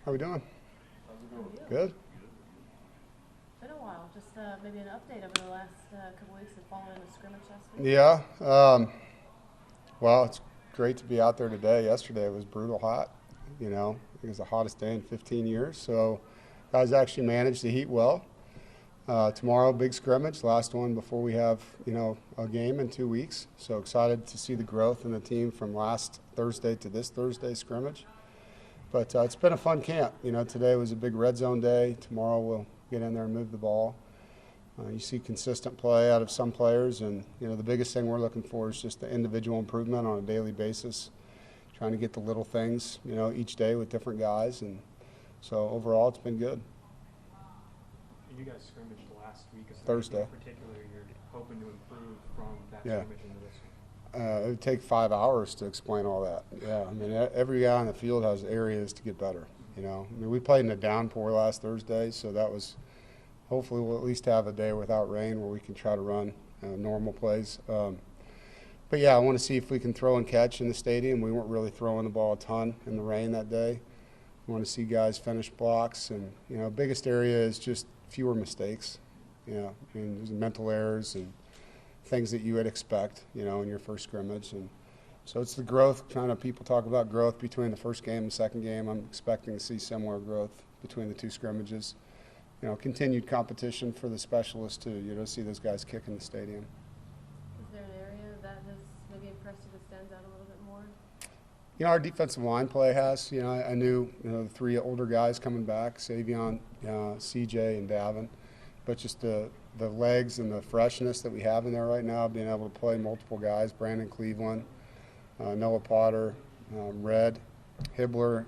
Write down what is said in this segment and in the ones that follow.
How we doing? How's it going? Good. It's been a while. Just maybe an update over the last couple weeks of following the scrimmage last week. Yeah. Well, it's great to be out there today. Yesterday it was brutal hot. You know, it was the hottest day in 15 years. So guys actually managed the heat well. Tomorrow, big scrimmage, last one before we have, a game in 2 weeks. So excited to see the growth in the team from last Thursday to this Thursday scrimmage. But it's been a fun camp. Today was a big red zone day. Tomorrow we'll get in there and move the ball. You see consistent play out of some players, and the biggest thing we're looking for is just the individual improvement on a daily basis, trying to get the little things, each day with different guys, and so overall it's been good. You guys scrimmaged last week. Thursday. In particular, you're hoping to improve from that Yeah. scrimmage into this one. It would take 5 hours to explain all that. Yeah, I mean, every guy on the field has areas to get better. We played in a downpour last Thursday, so that was. Hopefully, we'll at least have a day without rain where we can try to run normal plays. But yeah, I want to see if we can throw and catch in the stadium. We weren't really throwing the ball a ton in the rain that day. We want to see guys finish blocks, and biggest area is just fewer mistakes. There's mental errors and things that you would expect, in your first scrimmage. And so it's the growth. Kind of people talk about growth between the first game and the second game. I'm expecting to see similar growth between the two scrimmages. Continued competition for the specialists too. See those guys kick in the stadium. Is there an area that has maybe impressed you that stands out a little bit more? Our defensive line play has. I knew the three older guys coming back, Savion, CJ, and Davin, but just the legs and the freshness that we have in there right now, being able to play multiple guys, Brandon Cleveland, Noah Potter, Red, Hibbler,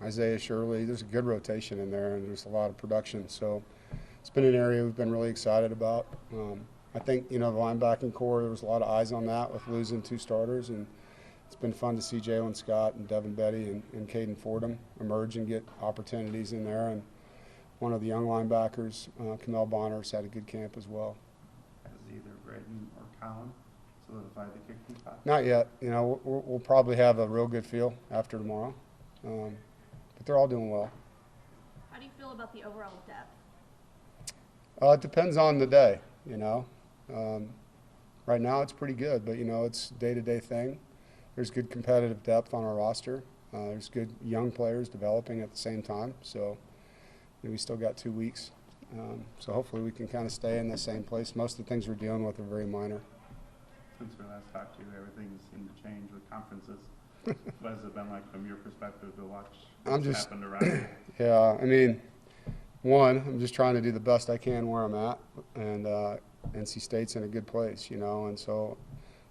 Isaiah Shirley. There's a good rotation in there, and there's a lot of production. So it's been an area we've been really excited about. I think, the linebacking core, there was a lot of eyes on that with losing two starters, and it's been fun to see Jalen Scott and Devin Betty and Caden Fordham emerge and get opportunities in there. And one of the young linebackers, Kamel Bonner's had a good camp as well. Has either Braden or Colin solidified the kicking spot? Not yet. We'll probably have a real good feel after tomorrow. But they're all doing well. How do you feel about the overall depth? It depends on the day, Right now it's pretty good, but, it's a day-to-day thing. There's good competitive depth on our roster. There's good young players developing at the same time. So we still got 2 weeks. So hopefully we can kind of stay in the same place. Most of the things we're dealing with are very minor. Since we last talked to you, everything seemed to change with conferences. What has it been like from your perspective to watch what's happened around you? Yeah, I mean, I'm just trying to do the best I can where I'm at, and NC State's in a good place, and so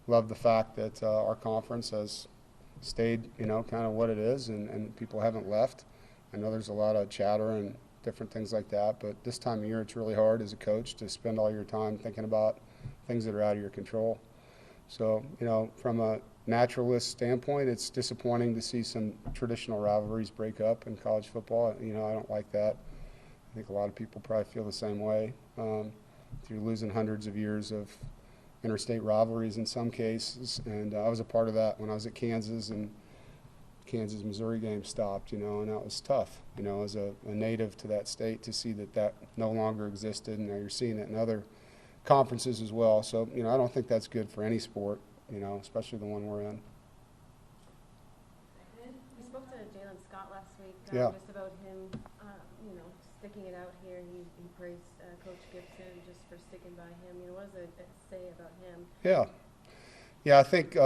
love the fact that our conference has stayed, kind of what it is, and people haven't left. I know there's a lot of chatter and different things like that, but this time of year it's really hard as a coach to spend all your time thinking about things that are out of your control. So, from a naturalist standpoint, it's disappointing to see some traditional rivalries break up in college football. I don't like that. I think a lot of people probably feel the same way. You're losing hundreds of years of interstate rivalries in some cases, and I was a part of that when I was at Kansas, and Kansas-Missouri game stopped, and that was tough, as a native to that state, to see that no longer existed, and now you're seeing it in other conferences as well. So, I don't think that's good for any sport, especially the one we're in. We spoke to Jalen Scott last week Yeah. just about him, sticking it out here. He praised Coach Gibson just for sticking by him. What does it say about him? Yeah, I think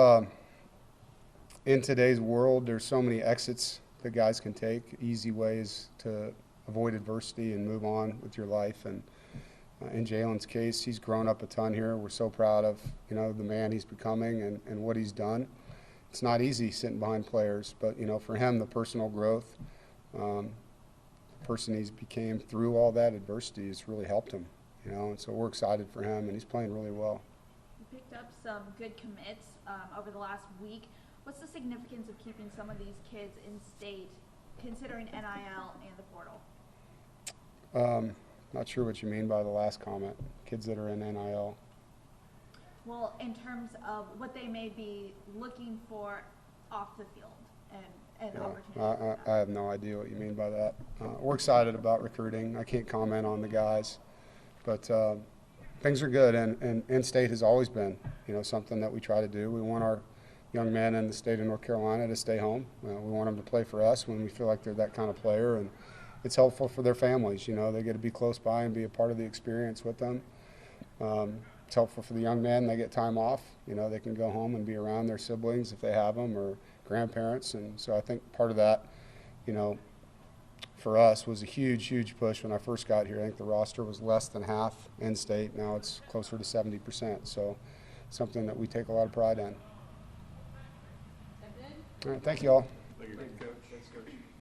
in today's world, there's so many exits that guys can take, easy ways to avoid adversity and move on with your life. And in Jalen's case, he's grown up a ton here. We're so proud of, the man he's becoming and what he's done. It's not easy sitting behind players, but, for him, the personal growth, the person he's became through all that adversity has really helped him, and so we're excited for him, and he's playing really well. You picked up some good commits over the last week. What's the significance of keeping some of these kids in state, considering NIL and the portal? Not sure what you mean by the last comment. Kids that are in NIL. Well, in terms of what they may be looking for off the field, and and Yeah, opportunity. I have no idea what you mean by that. We're excited about recruiting. I can't comment on the guys, but things are good, and in-state has always been, something that we try to do. We want our young men in the state of North Carolina to stay home. We want them to play for us when we feel like they're that kind of player, and it's helpful for their families. They get to be close by and be a part of the experience with them. It's helpful for the young men. They get time off. They can go home and be around their siblings if they have them, or grandparents. And so I think part of that, for us was a huge, huge push when I first got here. I think the roster was less than half in-state. Now it's closer to 70%. So something that we take a lot of pride in. All right, thank you all. Thank you.